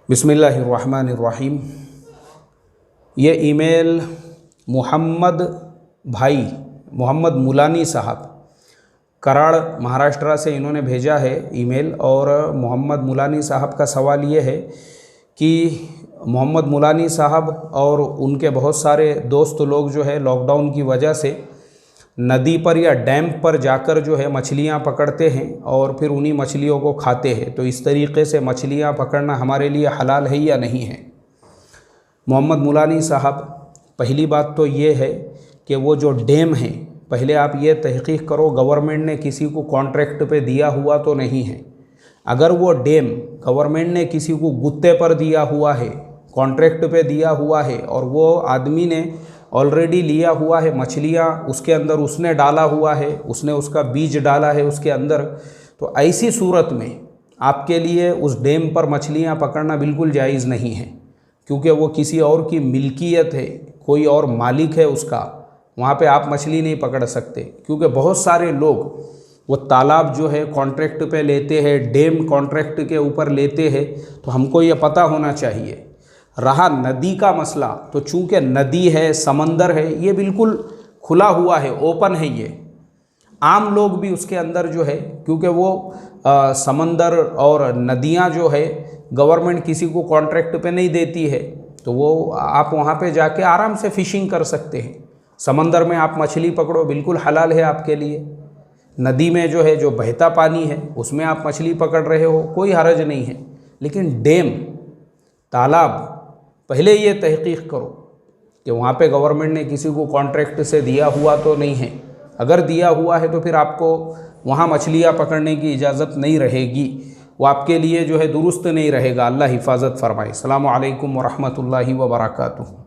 बिस्मिल्लाहिर्रहमानिर्रहीम। ये ईमेल मोहम्मद मुलानी साहब कराड़ महाराष्ट्र से इन्होंने भेजा है ईमेल। और मोहम्मद मुलानी साहब का सवाल ये है कि मोहम्मद मुलानी साहब और उनके बहुत सारे दोस्त लोग जो है लॉकडाउन की वजह से नदी पर या डैम पर जाकर जो है मछलियाँ पकड़ते हैं और फिर उन्हीं मछलियों को खाते हैं। तो इस तरीके से मछलियाँ पकड़ना हमारे लिए हलाल है या नहीं है? मोहम्मद मुलानी साहब, पहली बात तो ये है कि वो जो डैम है, पहले आप ये तहकीक करो गवर्नमेंट ने किसी को कॉन्ट्रैक्ट पे दिया हुआ तो नहीं है। अगर वो डैम गवर्नमेंट ने किसी को गुत्ते पर दिया हुआ है, कॉन्ट्रैक्ट पे दिया हुआ है और वो आदमी ने ऑलरेडी लिया हुआ है मछलियाँ, उसके अंदर उसने डाला हुआ है, उसने उसका बीज डाला है उसके अंदर, तो ऐसी सूरत में आपके लिए उस डैम पर मछलियाँ पकड़ना बिल्कुल जायज़ नहीं है, क्योंकि वो किसी और की मिल्कियत है, कोई और मालिक है उसका। वहाँ पे आप मछली नहीं पकड़ सकते, क्योंकि बहुत सारे लोग वो तालाब जो है कॉन्ट्रैक्ट पे लेते हैं, डैम कॉन्ट्रैक्ट के ऊपर लेते हैं। तो हमको ये पता होना चाहिए। रहा नदी का मसला, तो चूँकि नदी है, समंदर है, ये बिल्कुल खुला हुआ है, ओपन है, ये आम लोग भी उसके अंदर जो है, क्योंकि वो समंदर और नदियाँ जो है गवर्नमेंट किसी को कॉन्ट्रैक्ट पे नहीं देती है, तो वो आप वहाँ पे जाके आराम से फ़िशिंग कर सकते हैं। समंदर में आप मछली पकड़ो, बिल्कुल हलाल है आपके लिए। नदी में जो है, जो बहता पानी है, उसमें आप मछली पकड़ रहे हो, कोई हरज नहीं है। लेकिन डैम, तालाब, पहले ये तहकीक करो कि वहाँ पे गवर्नमेंट ने किसी को कॉन्ट्रैक्ट से दिया हुआ तो नहीं है। अगर दिया हुआ है तो फिर आपको वहाँ मछलियाँ पकड़ने की इजाज़त नहीं रहेगी, वो आपके लिए जो है दुरुस्त नहीं रहेगा। अल्लाह हिफाजत फरमाए। अस्सलामु अलैकुम व रहमतुल्लाहि व बरकातुहू।